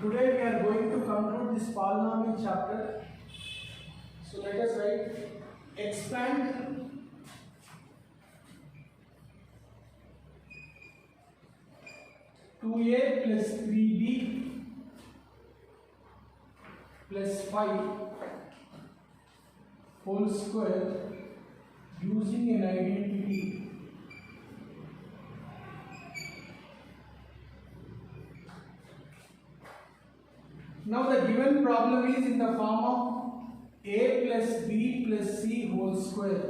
Today we are going to conclude this polynomial chapter. So let us write expand two a plus 3b plus 5 whole square using an identity. Now the given problem is in the form of a plus b plus c whole square.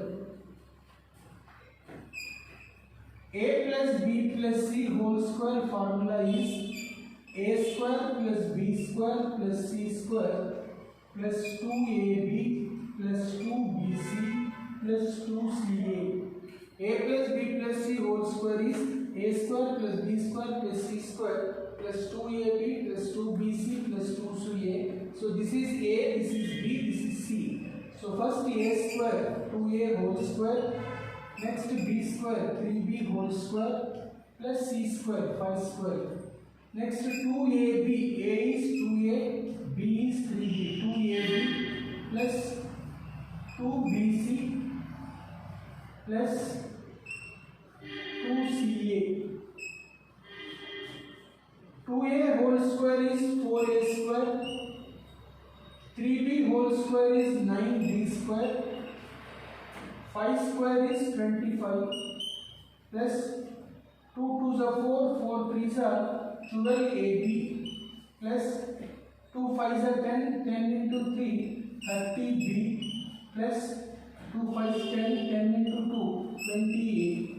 A plus b plus c whole square formula is a square plus b square plus c square plus 2ab plus 2bc plus 2ca. A plus b plus c whole square is a square plus b square plus c square plus 2ab plus 2bc plus 2ca. So this is a, this is b, this is c. So first a square 2a whole square, next b square 3b whole square plus c square 5 square. Next 2ab, a is 2a, b is 3b, 2ab plus 2bc plus 2ca. 2a whole square is 4a square, 3b whole square is 9b square, 5 square is 25 plus 2 2s are 4, 4 3s are 12ab plus 2 5s are 10, 10 into 3 30b plus 2 5s 10, 10 into 2 28.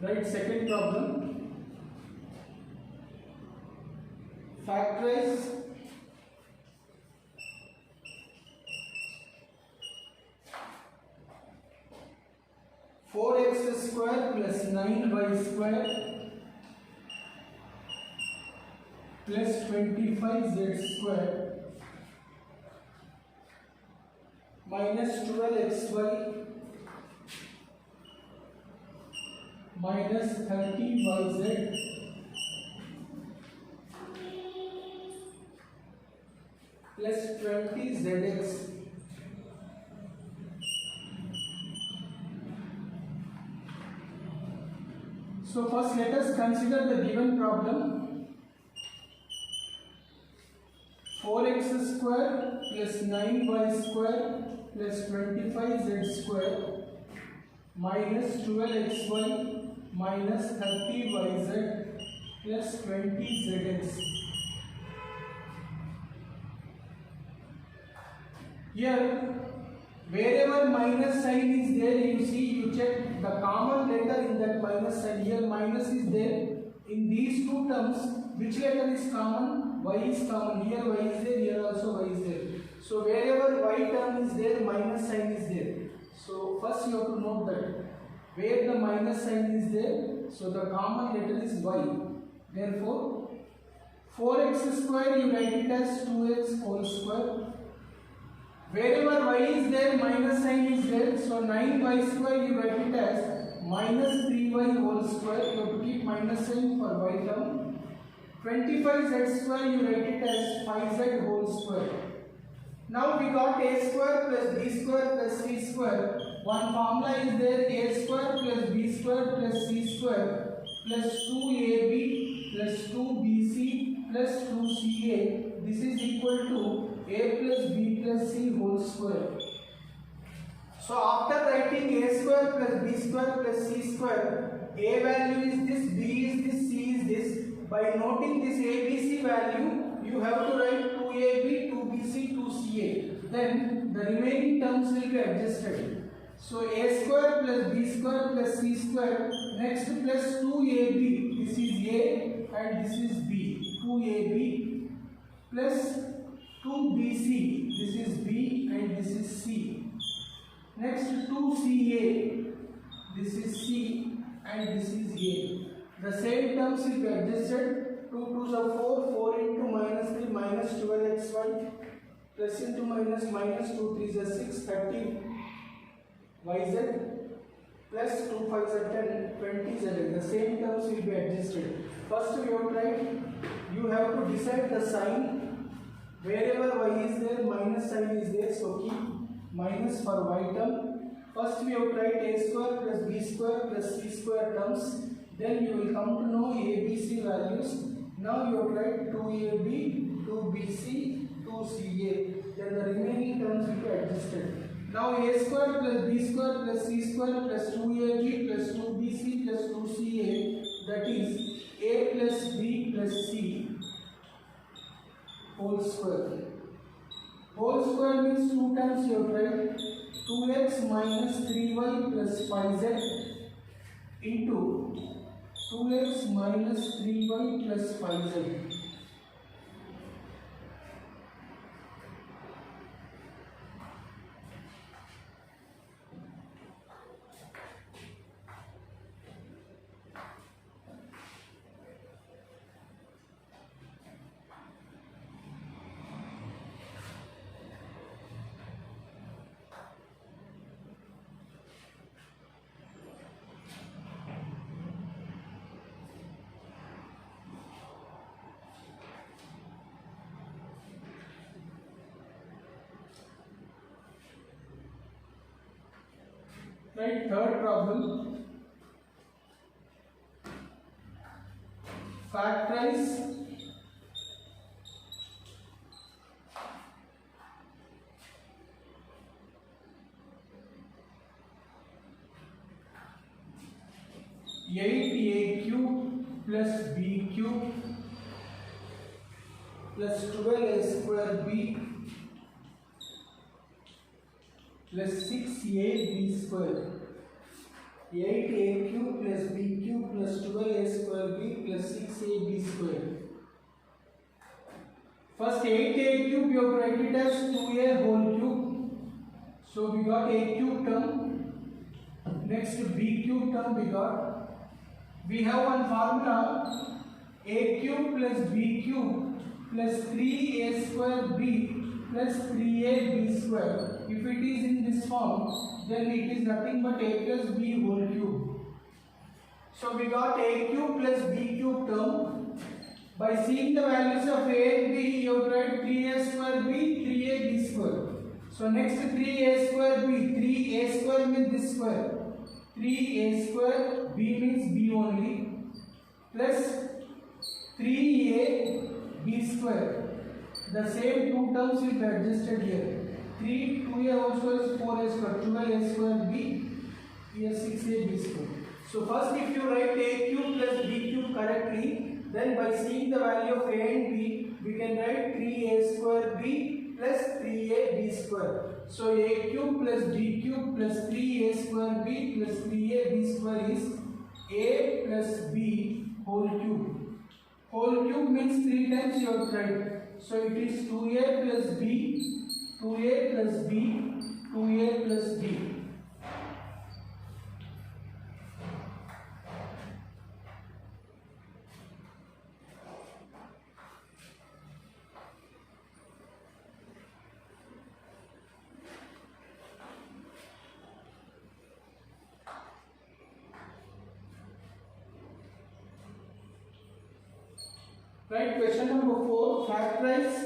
Right, second problem. Factorize 4x square plus 9y square plus 25z square minus 12xy minus 30yz plus 20zx. So first let us consider the given problem. 4x square plus 9y square plus 25z square minus 12xy minus 30yz plus 20zx. Here, wherever minus sign is there, you see, you check the common letter in that minus sign. Here minus is there. In these two terms, which letter is common? Y is common. Here y is there, here also y is there. So wherever y term is there, minus sign is there. So first you have to note that where the minus sign is there, so the common letter is y. Therefore, 4x square you write it as 2x whole square. Wherever y is there, minus sign is there. So 9y square you write it as minus 3y whole square. You have to keep minus sign for y term. 25z square you write it as 5z whole square. Now we got a square plus b square plus c square. One formula is there, a square plus b square plus c square plus 2ab plus 2bc plus 2ca. This is equal to a plus b plus c whole square. So after writing a square plus b square plus c square, a value is this, b is this, c is this. By noting this abc value, you have to write 2ab, 2bc, 2ca. Then the remaining terms will be adjusted. So a square plus b square plus c square, next plus 2ab, this is a and this is b, 2ab plus 2b 2BC, this is B and this is C. Next 2CA, this is C and this is A. The same terms will be adjusted. 2 2s are 4, 4 into minus 3 minus 12xy plus into minus minus 2 3s are 6, 30 yz plus 2 5s are 10, 20 z. The same terms will be adjusted. First we have to write, you have to decide the sign. Wherever y is there, minus sign is there, so keep minus for y term. First we have to write a square plus b square plus c square terms. Then you will come to know ABC values. Now you have to write 2AB, 2BC, 2CA. Then the remaining terms will be adjusted. Now a square plus b square plus c square plus 2ab plus 2bc plus 2ca, that is a plus b plus c whole square. Whole square means 2 times you have to write 2x minus 3y plus 5z into 2x minus 3y plus 5z. Right, third problem. Factorize a cube plus b cube plus 12a square b plus 6ab square. 8a cube plus b cube plus 12a square b plus 6ab square. First 8a cube you have to write it as 2a whole cube. So we got a cube term. Next b cube term we got. We have one formula, a cube plus b cube plus 3a square b plus 3ab square. If it is in this form, then it is nothing but a plus b whole cube. So we got a cube plus b cube term. By seeing the values of a and b, you have to write 3a square b, 3ab square. So next 3a square b, 3a square means this square. 3a square, b means b only, plus 3a b square. The same two terms will be adjusted here. 2a whole square is 4a square, 12a square b, here 6a b square. So first if you write a cube plus b cube correctly, then by seeing the value of a and b, we can write 3a square b plus 3a b square. So a cube plus b cube plus 3a square b plus 3a b square is a plus b whole cube. Whole cube means 3 times you have to write. So it is 2a plus b, 2a plus b, 2a plus b. Right, question number 4, factorize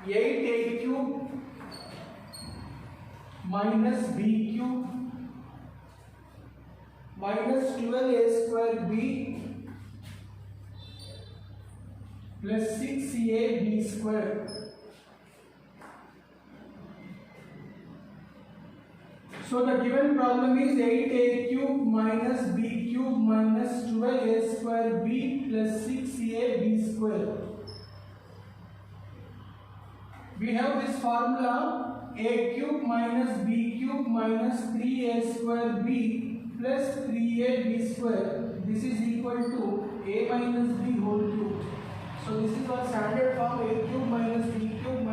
8a cube minus b cube minus 12a square b plus 6a b square. So the given problem is 8a cube minus b cube minus 12a square b plus 6a b square. We have this formula, a cube minus b cube minus 3a square b plus 3a b square. This is equal to a minus b whole cube. So this is our standard form, a cube minus b cube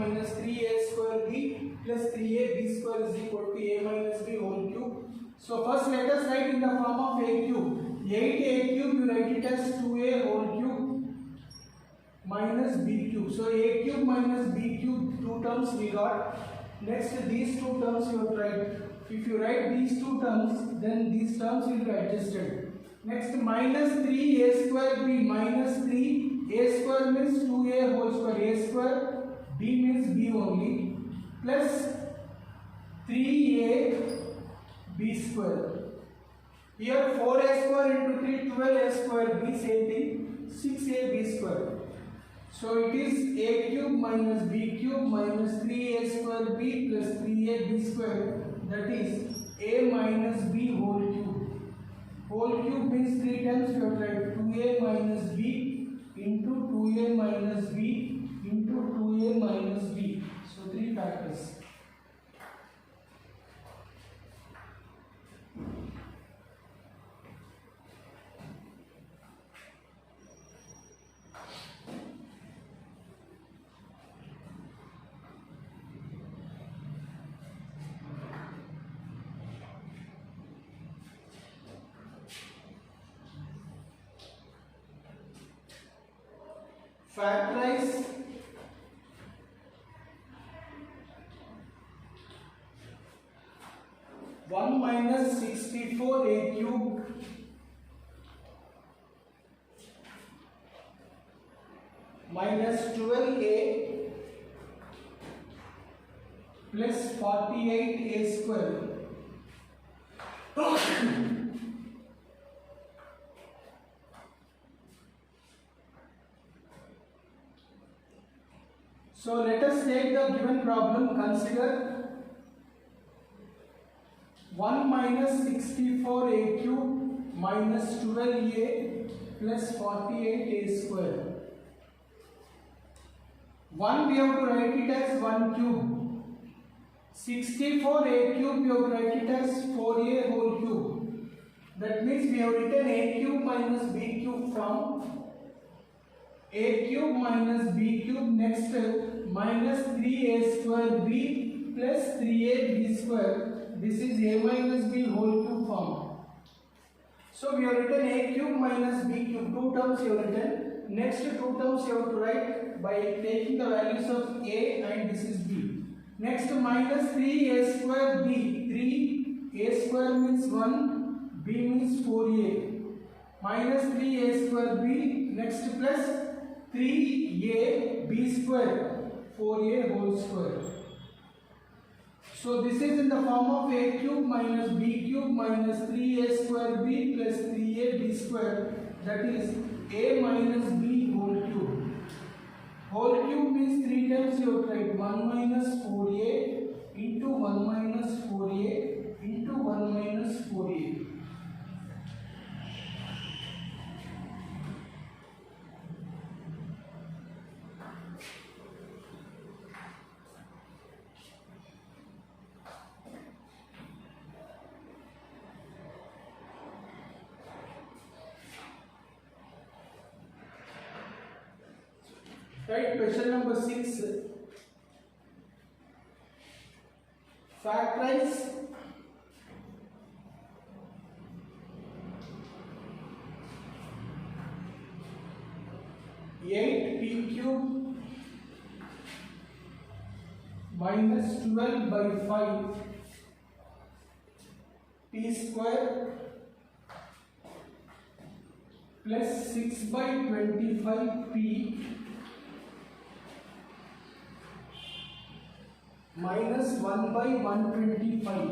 square is equal to a minus b whole cube. So first let us write in the form of a cube. 8a cube, you write it as 2a whole cube minus b cube. So a cube minus b cube, two terms we got. Next these two terms you have to write. If you write these two terms, then these terms will be adjusted. Next minus 3a square b, minus 3a square means 2a whole square, a square, b means b only, plus 3a b square. Here 4a square into 3, 12a square b, same thing, 6a b square. So it is a cube minus b cube minus 3a square b plus 3a b square, that is a minus b whole cube. Whole cube means 3 times you have to write 2a minus b into 2a minus b into 2a minus b. So 3 factors. Factorize 1 minus 64a cube minus 12a plus 48a square. So let us take the given problem. Consider 1 minus 64a cube minus 12a plus 48a square. 1 we have to write it as 1 cube. 64a cube we have to write it as 4a whole cube. That means we have written a cube minus b cube from a cube minus b cube. Next minus 3a square b plus 3a b square. This is a minus b whole cube form. So we have written a cube minus b cube. Two terms you have written. Next two terms you have to write by taking the values of a and this is b. Next minus 3a square b. 3a square means 1, b means 4a. Minus 3a square b. Next plus 3a b square, 4a whole square. So this is in the form of a cube minus b cube minus 3a square b plus 3a b square, that is a minus b whole cube. Whole cube means 3 times you have to write 1 minus 4a into 1 minus 4a into 1 minus 4a. Right, question number 6. Factorize 8p cube minus 12 by 5 p square plus 6 by 25 p minus 1 by 125.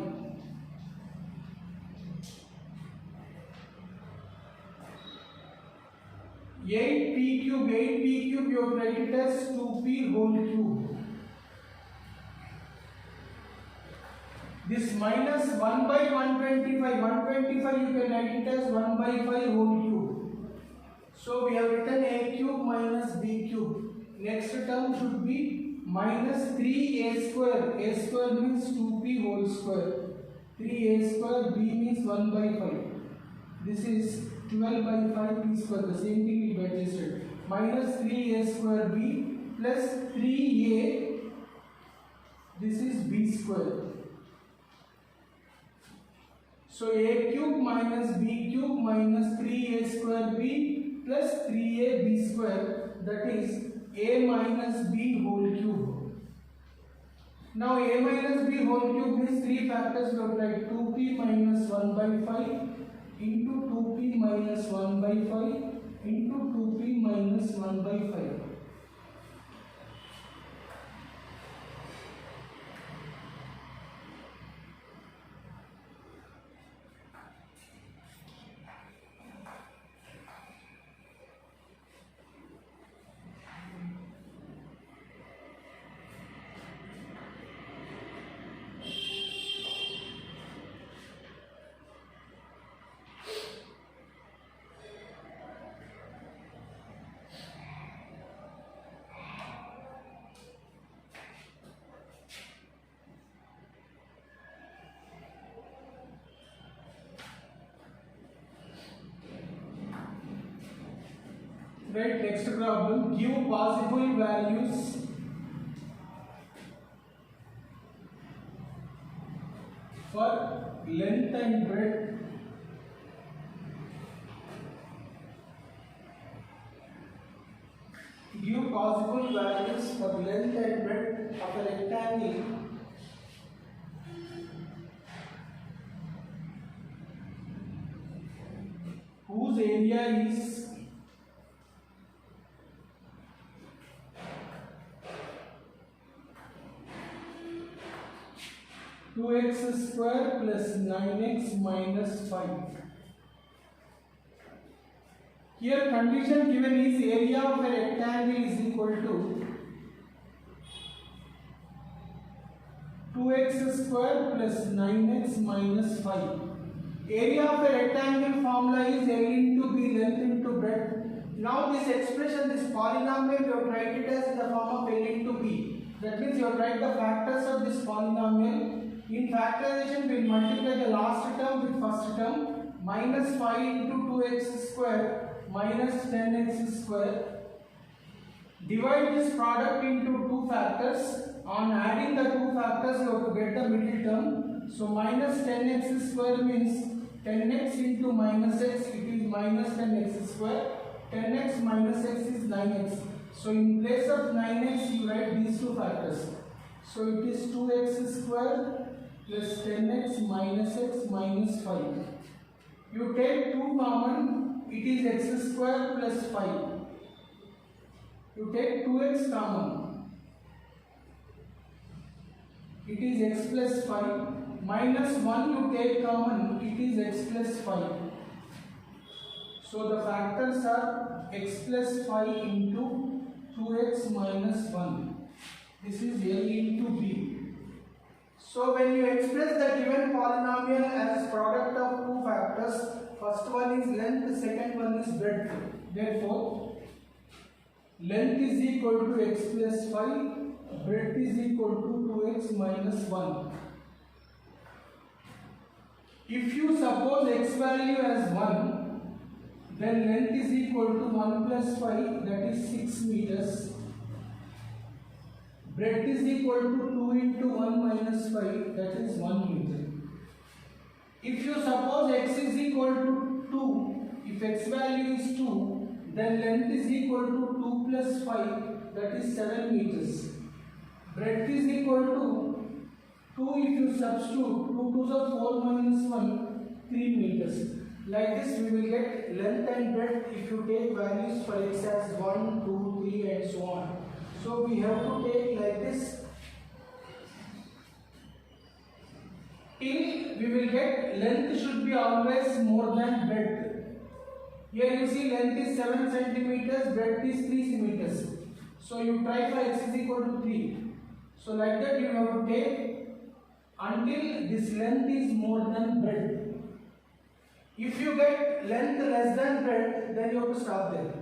Eight p cube you have write it as 2p whole cube. This minus 1 by 125 you can write it as 1 by 5 whole cube. So we have written a cube minus b cube. Next term should be minus 3a square. A square means 2p whole square. 3a square, b means 1 by 5. This is 12 by 5 p square. The same thing will be adjusted. Minus 3a square b plus 3a. This is b square. So a cube minus b cube minus 3a square b plus 3ab square, that is a minus b whole cube. Now a minus b whole cube means 3 factors, we have like 2p minus 1 by 5 into 2p minus 1 by 5 into 2p minus 1 by 5. Right, next problem, give possible values for length and breadth give possible values for length and breadth of a rectangle whose area is 2x square plus 9x minus 5. Here condition given is area of a rectangle is equal to 2x square plus 9x minus 5. Area of a rectangle formula is L into B, length into breadth. Now this expression, this polynomial, you have write it as in the form of L into B. That means you have write the factors of this polynomial. In factorization, we will multiply the last term with first term. Minus 5 into 2x square minus 10x square. Divide this product into two factors. On adding the two factors, you have to get the middle term. So minus 10x square means 10x into minus x, it is minus 10x square. 10x minus x is 9x. So in place of 9x, you write these two factors. So it is 2x square plus 10x minus x minus 5. You take 2 common, it is x square plus 5. You take 2x common, it is x plus 5. Minus 1 you take common, it is x plus 5. So the factors are x plus 5 into 2x minus 1. This is A into B. So when you express the given polynomial as product of two factors, first one is length, second one is breadth. Therefore, length is equal to x plus 5, breadth is equal to 2x minus 1. If you suppose x value as 1, then length is equal to 1 plus 5, that is 6 meters. Breadth is equal to 2 into 1 minus 5, that is 1 meter. If you suppose x is equal to 2, if x value is 2, then length is equal to 2 plus 5, that is 7 meters. Breadth is equal to 2 if you substitute 2 to the 4 minus 1, 3 meters. Like this we will get length and breadth if you take values for x as 1, 2, 3 and so on. So we have to take like this till we will get length should be always more than breadth. Here you see length is 7 centimeters, breadth is 3 meters. So you try for x is equal to 3. So like that you have to take until this length is more than breadth. If you get length less than breadth, then you have to stop there.